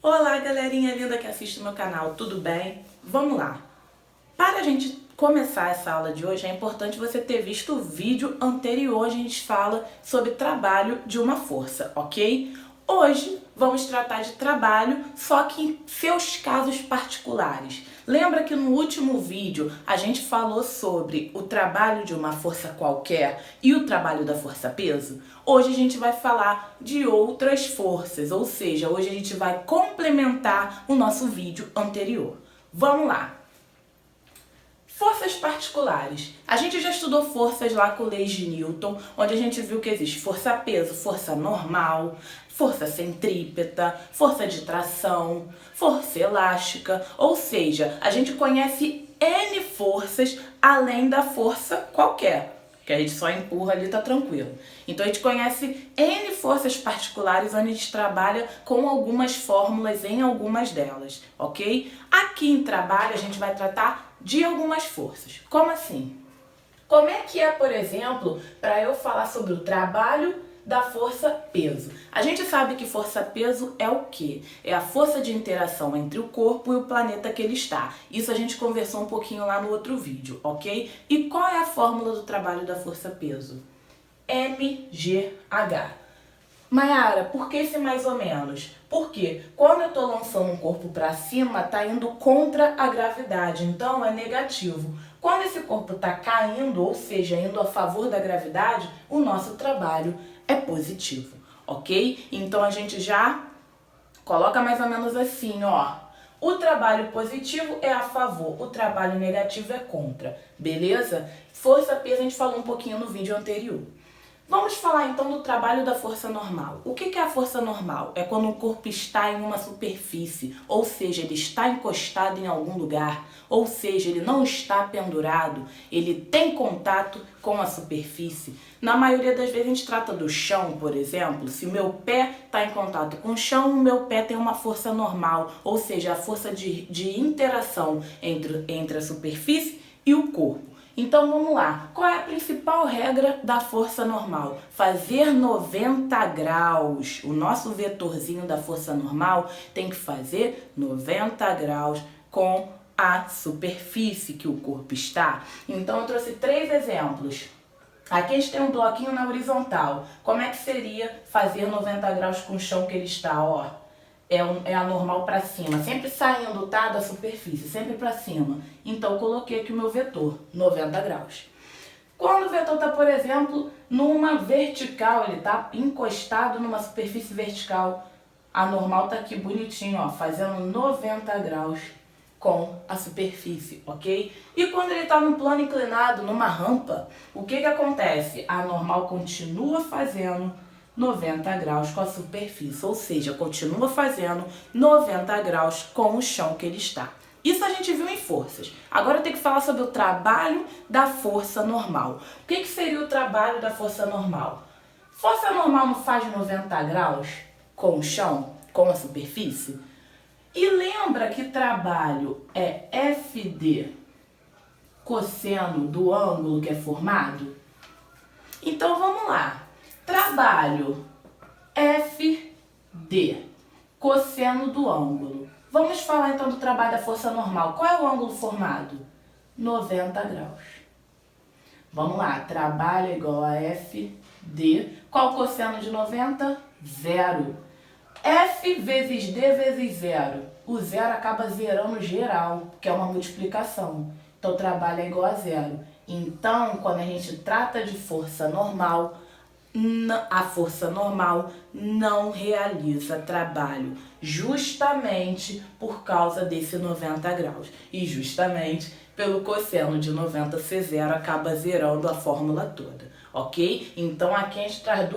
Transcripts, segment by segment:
Olá, galerinha linda que assiste o meu canal, tudo bem? Vamos lá! Para a gente começar essa aula de hoje, é importante você ter visto o vídeo anterior, a gente fala sobre trabalho de uma força, ok? Hoje vamos tratar de trabalho, só que em seus casos particulares. Lembra que no último vídeo a gente falou sobre o trabalho de uma força qualquer e o trabalho da força-peso? Hoje a gente vai falar de outras forças, ou seja, hoje a gente vai complementar o nosso vídeo anterior. Vamos lá! Forças particulares. A gente já estudou forças lá com leis de Newton, onde a gente viu que existe força-peso, força normal, força centrípeta, força de tração, força elástica, ou seja, a gente conhece N forças além da força qualquer, que a gente só empurra ali, tá tranquilo. Então a gente conhece N forças particulares, onde a gente trabalha com algumas fórmulas em algumas delas, ok? Aqui em trabalho a gente vai tratar de algumas forças. Como assim? Como é que é, por exemplo, para eu falar sobre o trabalho da força-peso? A gente sabe que força-peso é o quê? É a força de interação entre o corpo e o planeta que ele está. Isso a gente conversou um pouquinho lá no outro vídeo, ok? E qual é a fórmula do trabalho da força-peso? mgh. Mayara, por que esse mais ou menos? Porque quando eu estou lançando um corpo para cima, está indo contra a gravidade, então é negativo. Quando esse corpo está caindo, ou seja, indo a favor da gravidade, o nosso trabalho é positivo, ok? Então a gente já coloca mais ou menos assim, ó. O trabalho positivo é a favor, o trabalho negativo é contra, beleza? Força-peso a gente falou um pouquinho no vídeo anterior. Vamos falar então do trabalho da força normal. O que é a força normal? É quando o corpo está em uma superfície, ou seja, ele está encostado em algum lugar, ou seja, ele não está pendurado, ele tem contato com a superfície. Na maioria das vezes a gente trata do chão, por exemplo. Se o meu pé está em contato com o chão, o meu pé tem uma força normal, ou seja, a força de interação entre a superfície e o corpo. Então vamos lá, qual é a principal regra da força normal? Fazer 90 graus. O nosso vetorzinho da força normal tem que fazer 90 graus com a superfície que o corpo está. Então eu trouxe 3 exemplos. Aqui a gente tem um bloquinho na horizontal. Como é que seria fazer 90 graus com o chão que ele está? Ó, é a normal para cima, sempre saindo, tá, da superfície, sempre para cima. Então eu coloquei aqui o meu vetor, 90 graus. Quando o vetor está, por exemplo, numa vertical, ele está encostado numa superfície vertical, a normal está aqui bonitinho, ó, fazendo 90 graus com a superfície, ok? E quando ele está num plano inclinado, numa rampa, o que acontece? A normal continua fazendo 90 graus com a superfície, ou seja, continua fazendo 90 graus com o chão que ele está. Isso a gente viu em forças. Agora eu tenho que falar sobre o trabalho da força normal. O que seria o trabalho da força normal? Força normal não faz 90 graus com o chão, com a superfície? E lembra que trabalho é FD cosseno do ângulo que é formado? Então vamos lá. Trabalho FD, cosseno do ângulo. Vamos falar então do trabalho da força normal. Qual é o ângulo formado? 90 graus. Vamos lá, trabalho é igual a FD. Qual o cosseno de 90? 0. F vezes D vezes 0. O 0 acaba zerando geral, que é uma multiplicação. Então, o trabalho é igual a 0. Então, quando a gente trata de força normal, a força normal não realiza trabalho, justamente por causa desse 90 graus. E justamente pelo cosseno de 90 ser 0, acaba zerando a fórmula toda, ok? Então aqui a gente traz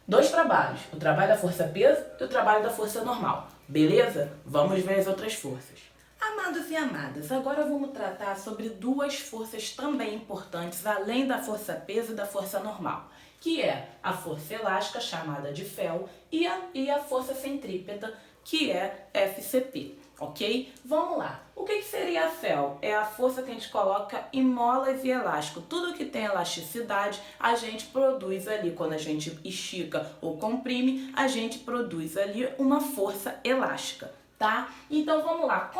dois trabalhos, o trabalho da força-peso e o trabalho da força normal, beleza? Vamos ver as outras forças. Amados e amadas, agora vamos tratar sobre 2 forças também importantes, além da força-peso e da força normal, que é a força elástica, chamada de Fel, e a força centrípeta, que é FCP, ok? Vamos lá. O que seria a fel? É a força que a gente coloca em molas e elástico. Tudo que tem elasticidade, a gente produz ali. Quando a gente estica ou comprime, a gente produz ali uma força elástica, tá? Então vamos lá.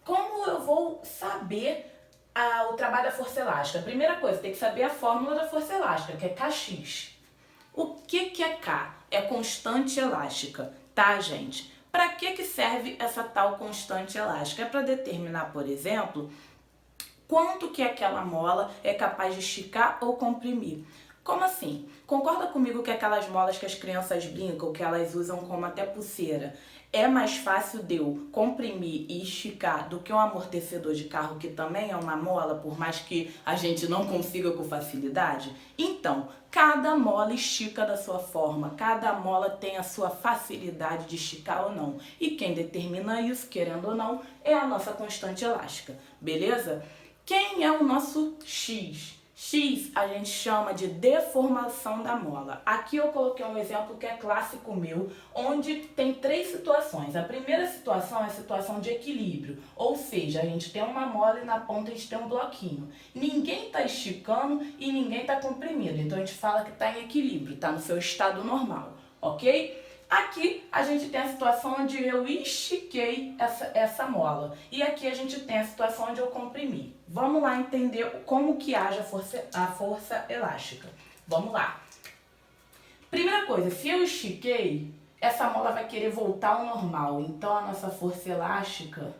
Como eu vou saber o trabalho da força elástica? Primeira coisa, tem que saber a fórmula da força elástica, que é Kx. O que é K? É constante elástica, tá, gente? Para que serve essa tal constante elástica? É para determinar, por exemplo, quanto que aquela mola é capaz de esticar ou comprimir. Como assim? Concorda comigo que aquelas molas que as crianças brincam, que elas usam como até pulseira, é mais fácil de eu comprimir e esticar do que um amortecedor de carro, que também é uma mola, por mais que a gente não consiga com facilidade? Então, cada mola estica da sua forma, cada mola tem a sua facilidade de esticar ou não. E quem determina isso, querendo ou não, é a nossa constante elástica, beleza? Quem é o nosso X? X a gente chama de deformação da mola. Aqui eu coloquei um exemplo que é clássico meu, onde tem 3 situações. A primeira situação é a situação de equilíbrio, ou seja, a gente tem uma mola e na ponta a gente tem um bloquinho. Ninguém está esticando e ninguém está comprimindo, então a gente fala que está em equilíbrio, está no seu estado normal, ok? Aqui a gente tem a situação onde eu estiquei essa mola. E aqui a gente tem a situação onde eu comprimi. Vamos lá entender como que age a força elástica. Vamos lá. Primeira coisa, se eu estiquei, essa mola vai querer voltar ao normal. Então a nossa força elástica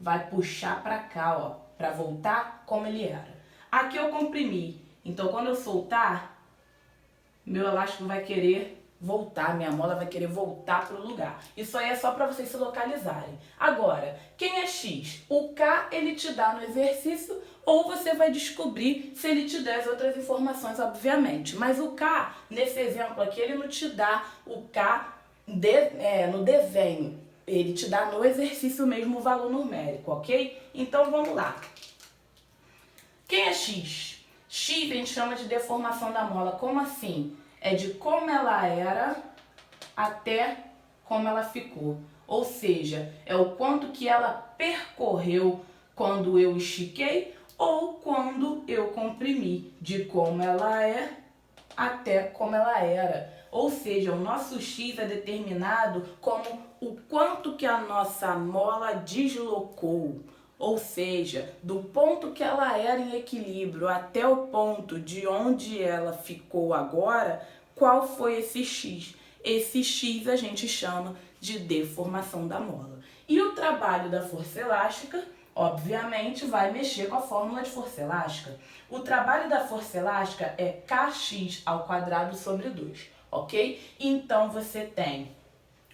vai puxar para cá, ó, para voltar como ele era. Aqui eu comprimi. Então quando eu soltar, meu elástico vai querer voltar, minha mola vai querer voltar para o lugar. Isso aí é só para vocês se localizarem. Agora, quem é X? O K ele te dá no exercício ou você vai descobrir se ele te der as outras informações, obviamente. Mas o K, nesse exemplo aqui, ele não te dá o K no desenho. Ele te dá no exercício mesmo o valor numérico, ok? Então vamos lá. Quem é X? X a gente chama de deformação da mola. Como assim? É de como ela era até como ela ficou. Ou seja, é o quanto que ela percorreu quando eu estiquei ou quando eu comprimi. De como ela é até como ela era. Ou seja, o nosso X é determinado como o quanto que a nossa mola deslocou. Ou seja, do ponto que ela era em equilíbrio até o ponto de onde ela ficou agora, qual foi esse X? Esse X a gente chama de deformação da mola. E o trabalho da força elástica, obviamente, vai mexer com a fórmula de força elástica. O trabalho da força elástica é Kx ao quadrado sobre 2, ok? Então você tem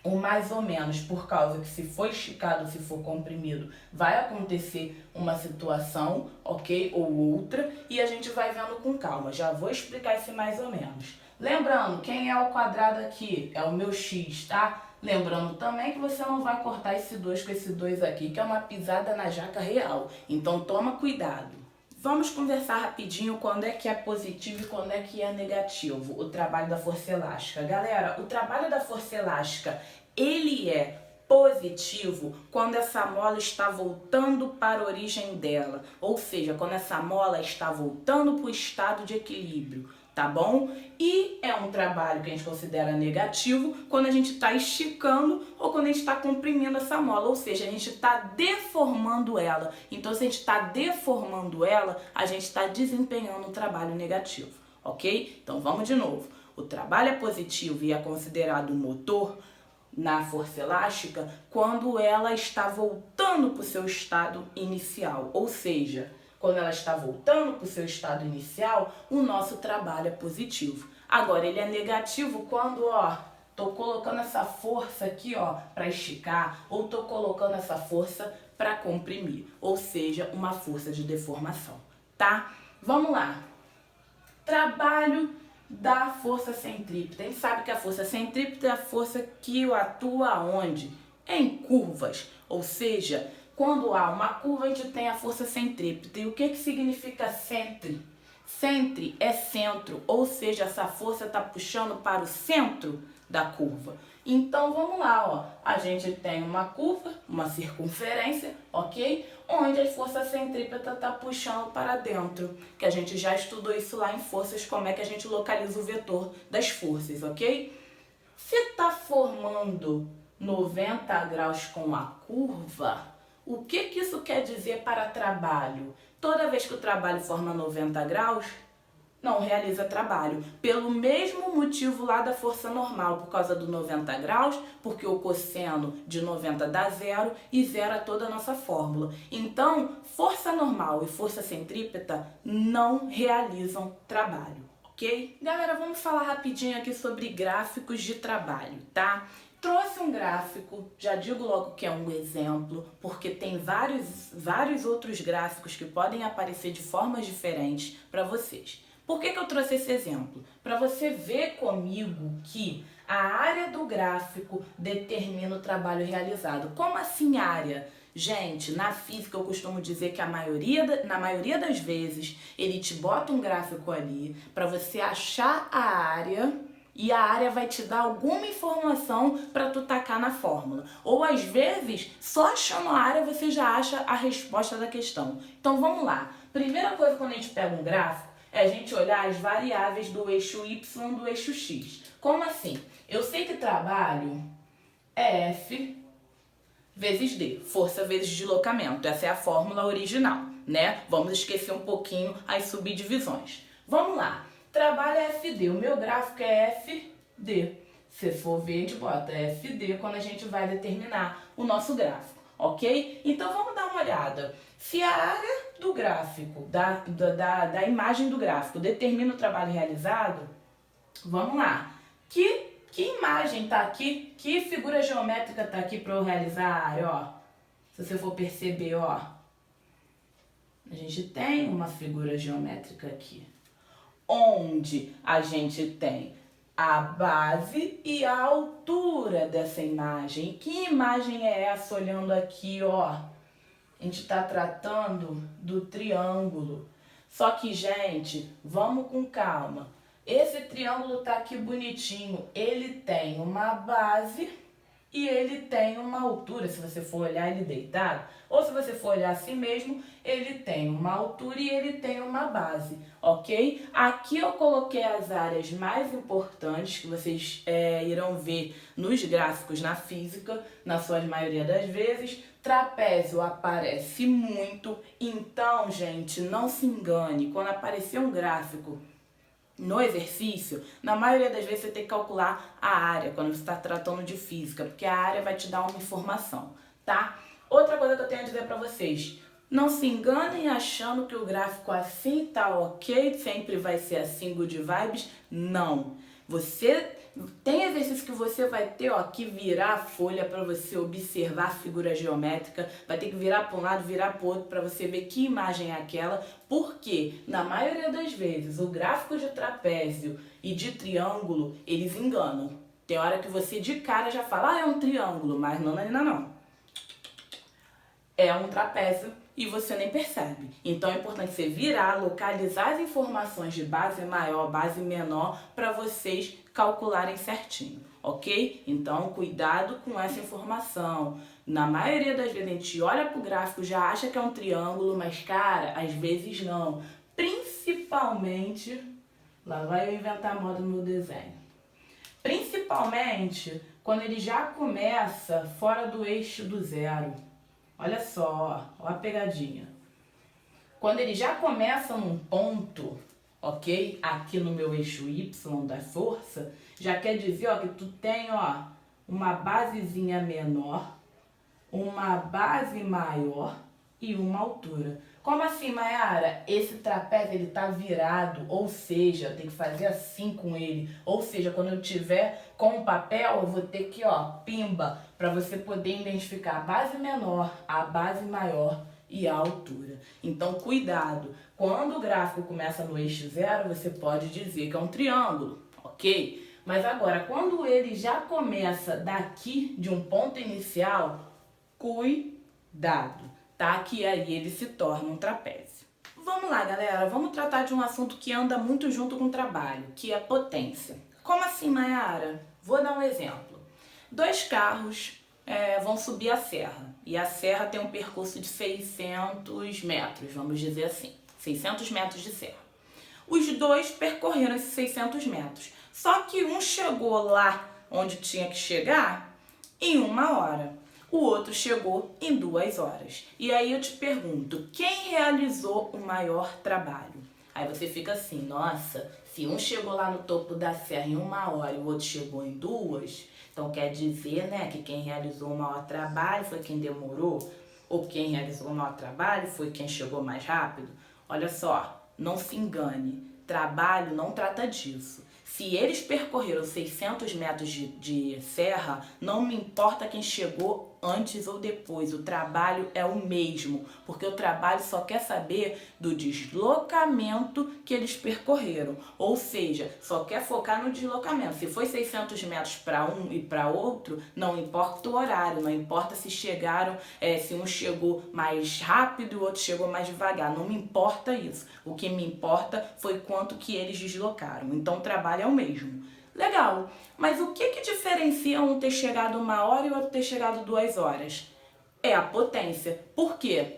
o mais ou menos, por causa que se for esticado, se for comprimido, vai acontecer uma situação, ok? Ou outra, e a gente vai vendo com calma. Já vou explicar esse mais ou menos. Lembrando, quem é o quadrado aqui? É o meu X, tá? Lembrando também que você não vai cortar esse 2 com esse 2 aqui, que é uma pisada na jaca real. Então toma cuidado. Vamos conversar rapidinho quando é que é positivo e quando é que é negativo o trabalho da força elástica. Galera, o trabalho da força elástica, ele é positivo quando essa mola está voltando para a origem dela. Ou seja, quando essa mola está voltando para o estado de equilíbrio, tá bom? E é um trabalho que a gente considera negativo quando a gente está esticando ou quando a gente está comprimindo essa mola, ou seja, a gente está deformando ela. Então, se a gente está deformando ela, a gente está desempenhando um trabalho negativo, ok? Então, vamos de novo. O trabalho é positivo e é considerado motor na força elástica quando ela está voltando para o seu estado inicial, ou seja, quando ela está voltando para o seu estado inicial, o nosso trabalho é positivo. Agora, ele é negativo quando, ó, tô colocando essa força aqui, ó, para esticar, ou tô colocando essa força para comprimir, ou seja, uma força de deformação, tá? Vamos lá. Trabalho da força centrípeta. A gente sabe que a força centrípeta é a força que atua onde? Em curvas, ou seja, quando há uma curva, a gente tem a força centrípeta. E o que significa centri? Centre é centro, ou seja, essa força está puxando para o centro da curva. Então vamos lá, ó. A gente tem uma curva, uma circunferência, ok? Onde a força centrípeta está puxando para dentro. Que a gente já estudou isso lá em forças, como é que a gente localiza o vetor das forças, ok? Se está formando 90 graus com a curva, o que isso quer dizer para trabalho? Toda vez que o trabalho forma 90 graus, não realiza trabalho. Pelo mesmo motivo lá da força normal, por causa do 90 graus, porque o cosseno de 90 dá zero e zera toda a nossa fórmula. Então, força normal e força centrípeta não realizam trabalho, ok? Galera, vamos falar rapidinho aqui sobre gráficos de trabalho, tá? Trouxe um gráfico, já digo logo que é um exemplo, porque tem vários outros gráficos que podem aparecer de formas diferentes para vocês. Por que eu trouxe esse exemplo? Para você ver comigo que a área do gráfico determina o trabalho realizado. Como assim área? Gente, na física eu costumo dizer que na maioria das vezes ele te bota um gráfico ali para você achar a área e a área vai te dar alguma informação para tu tacar na fórmula. Ou às vezes, só achando a área você já acha a resposta da questão. Então vamos lá. Primeira coisa quando a gente pega um gráfico é a gente olhar as variáveis do eixo Y e do eixo X. Como assim? Eu sei que trabalho é F vezes D, força vezes deslocamento. Essa é a fórmula original, né? Vamos esquecer um pouquinho as subdivisões. Vamos lá. Trabalho é FD, o meu gráfico é FD. Se for ver, a gente bota FD quando a gente vai determinar o nosso gráfico, ok? Então vamos dar uma olhada. Se a área do gráfico, da imagem do gráfico, determina o trabalho realizado, vamos lá. Que imagem está aqui? Que figura geométrica está aqui para eu realizar a área, ó? Se você for perceber, ó. A gente tem uma figura geométrica aqui, onde a gente tem a base e a altura dessa imagem. Que imagem é essa olhando aqui, ó? A gente está tratando do triângulo. Só que, gente, vamos com calma. Esse triângulo tá aqui bonitinho. Ele tem uma base e ele tem uma altura. Se você for olhar ele deitado, ou se você for olhar assim mesmo, ele tem uma altura e ele tem uma base, ok? Aqui eu coloquei as áreas mais importantes que vocês irão ver nos gráficos na física, na sua maioria das vezes. Trapézio aparece muito, então, gente, não se engane. Quando aparecer um gráfico no exercício, na maioria das vezes você tem que calcular a área quando você está tratando de física, porque a área vai te dar uma informação, tá? Outra coisa que eu tenho a dizer para vocês, não se enganem achando que o gráfico assim tá ok, sempre vai ser assim, good vibes. Não. Você tem exercício que você vai ter, ó, que virar a folha para você observar a figura geométrica, vai ter que virar para um lado, virar para o outro para você ver que imagem é aquela, porque na maioria das vezes o gráfico de trapézio e de triângulo, eles enganam. Tem hora que você de cara já fala, é um triângulo, mas não, não. É um trapézio e você nem percebe. Então é importante você virar, localizar as informações de base maior, base menor, para vocês calcularem certinho, ok? Então cuidado com essa informação. Na maioria das vezes a gente olha pro gráfico, já acha que é um triângulo, mas cara, às vezes não. Principalmente, lá vai eu inventar moda no meu desenho. Principalmente quando ele já começa fora do eixo do zero. Olha só, ó a pegadinha. Quando ele já começa num ponto, ok? Aqui no meu eixo Y da força, já quer dizer, ó, que tu tem, ó, uma basezinha menor, uma base maior e uma altura. Como assim, Mayara? Esse trapézio ele tá virado, ou seja, tem que fazer assim com ele. Ou seja, quando eu tiver com o papel, eu vou ter que, ó, pimba, para você poder identificar a base menor, a base maior e a altura. Então, cuidado. Quando o gráfico começa no eixo zero, você pode dizer que é um triângulo, ok? Mas agora, quando ele já começa daqui de um ponto inicial, cuidado, tá? Que aí ele se torna um trapézio. Vamos lá, galera, vamos tratar de um assunto que anda muito junto com o trabalho, que é potência. Como assim, Mayara? Vou dar um exemplo. Dois carros vão subir a serra, e a serra tem um percurso de 600 metros, vamos dizer assim, 600 metros de serra. Os dois percorreram esses 600 metros, só que um chegou lá onde tinha que chegar em 1 hora. O outro chegou em 2 horas. E aí eu te pergunto, quem realizou o maior trabalho? Aí você fica assim, nossa, se um chegou lá no topo da serra em 1 hora e o outro chegou em 2, então quer dizer, né, que quem realizou o maior trabalho foi quem demorou? Ou quem realizou o maior trabalho foi quem chegou mais rápido? Olha só, não se engane, trabalho não trata disso. Se eles percorreram 600 metros de serra, não me importa quem chegou antes ou depois, o trabalho é o mesmo, porque o trabalho só quer saber do deslocamento que eles percorreram, ou seja, só quer focar no deslocamento. Se foi 600 metros para um e para outro, não importa o horário, não importa se chegaram, se um chegou mais rápido e o outro chegou mais devagar, não me importa isso. O que me importa foi quanto que eles deslocaram, então o trabalho é o mesmo. Legal, mas o que diferencia um ter chegado 1 hora e o outro ter chegado 2 horas? É a potência. Por quê?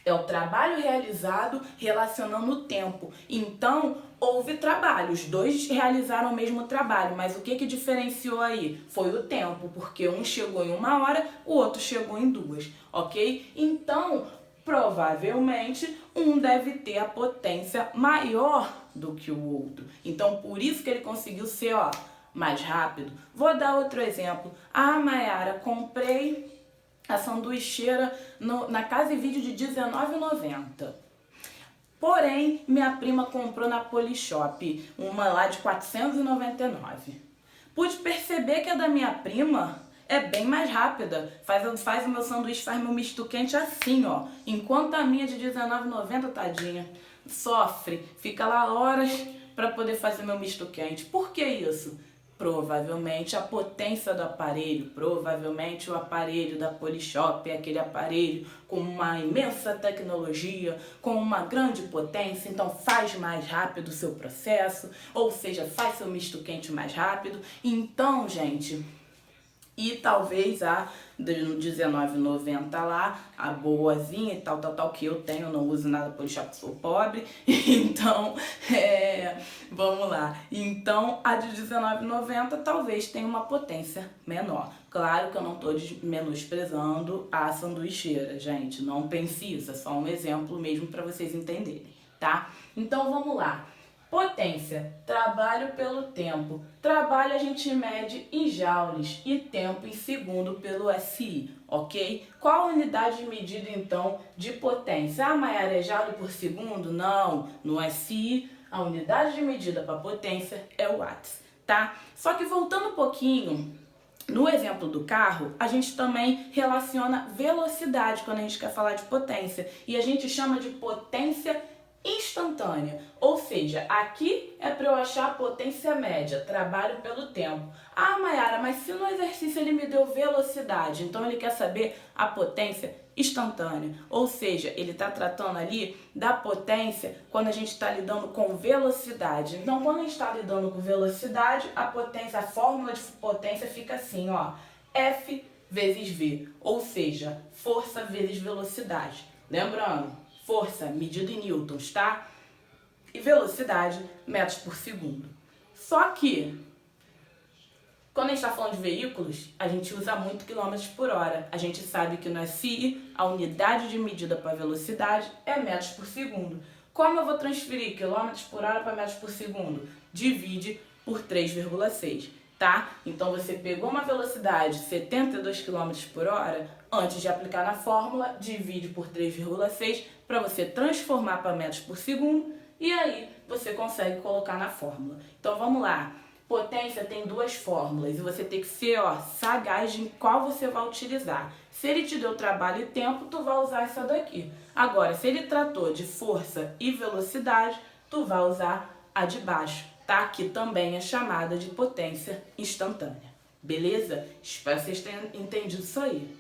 É o trabalho realizado relacionando o tempo. Então, houve trabalho, os dois realizaram o mesmo trabalho, mas o que diferenciou aí? Foi o tempo, porque um chegou em 1 hora, o outro chegou em 2, ok? Então, provavelmente, um deve ter a potência maior do que o outro. Então, por isso que ele conseguiu ser, mais rápido. Vou dar outro exemplo. Ah, Mayara, comprei a sanduicheira na Casa e Vídeo de R$19,90. Porém, minha prima comprou na Polishop, uma lá de R$499. Pude perceber que a da minha prima é bem mais rápida. Faz o meu sanduíche, faz meu misto quente assim, ó. Enquanto a minha de R$19,90, tadinha, sofre. Fica lá horas para poder fazer meu misto quente. Por que isso? Provavelmente a potência do aparelho, provavelmente o aparelho da Polishop é aquele aparelho com uma imensa tecnologia, com uma grande potência, então faz mais rápido o seu processo, ou seja, faz seu misto quente mais rápido. Então, gente, e talvez a no R$19,90 lá, a boazinha e tal, que eu tenho, não uso nada Polishop, sou pobre, então, vamos lá. Então, a de R$19,90 talvez tenha uma potência menor. Claro que eu não estou menosprezando a sanduicheira, gente, não pense isso, é só um exemplo mesmo para vocês entenderem, tá? Então, vamos lá. Potência, trabalho pelo tempo. Trabalho a gente mede em joules e tempo em segundo pelo SI, ok? Qual a unidade de medida, então, de potência? Ah, Mayara, é joule por segundo? Não, no SI, a unidade de medida para potência é o watts, tá? Só que voltando um pouquinho, no exemplo do carro, a gente também relaciona velocidade quando a gente quer falar de potência. E a gente chama de potência instantânea, ou seja, aqui é para eu achar a potência média, trabalho pelo tempo. Ah, Mayara, mas se no exercício ele me deu velocidade, então ele quer saber a potência instantânea, ou seja, ele está tratando ali da potência quando a gente está lidando com velocidade. Então, quando a gente está lidando com velocidade, a potência, a fórmula de potência fica assim, ó, F vezes V, ou seja, força vezes velocidade. Lembrando, força, medida em newtons, tá? E velocidade, metros por segundo. Só que, quando a gente está falando de veículos, a gente usa muito quilômetros por hora. A gente sabe que no SI, a unidade de medida para velocidade é metros por segundo. Como eu vou transferir quilômetros por hora para metros por segundo? Divide por 3,6. Tá? Então você pegou uma velocidade 72 km por hora, antes de aplicar na fórmula, divide por 3,6 para você transformar para metros por segundo e aí você consegue colocar na fórmula. Então vamos lá, potência tem duas fórmulas e você tem que ser sagaz em qual você vai utilizar. Se ele te deu trabalho e tempo, tu vai usar essa daqui. Agora, se ele tratou de força e velocidade, tu vai usar a de baixo. Tá? Que também é chamada de potência instantânea. Beleza? Espero que vocês tenham entendido isso aí.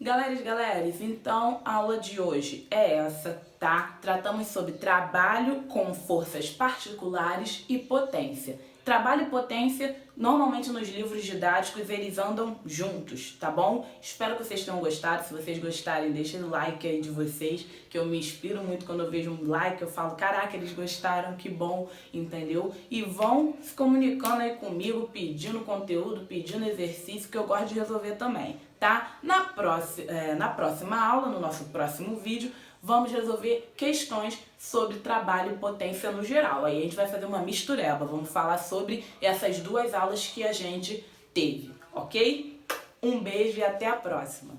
Galeras, galeras, então a aula de hoje é essa, tá? Tratamos sobre trabalho com forças particulares e potência. Trabalho e potência, normalmente nos livros didáticos, eles andam juntos, tá bom? Espero que vocês tenham gostado. Se vocês gostarem, deixem o like aí de vocês, que eu me inspiro muito quando eu vejo um like. Eu falo, caraca, eles gostaram, que bom, entendeu? E vão se comunicando aí comigo, pedindo conteúdo, pedindo exercício, que eu gosto de resolver também, tá? Na próxima aula, no nosso próximo vídeo, vamos resolver questões sobre trabalho e potência no geral. Aí a gente vai fazer uma mistureba, vamos falar sobre essas duas aulas que a gente teve, ok? Um beijo e até a próxima!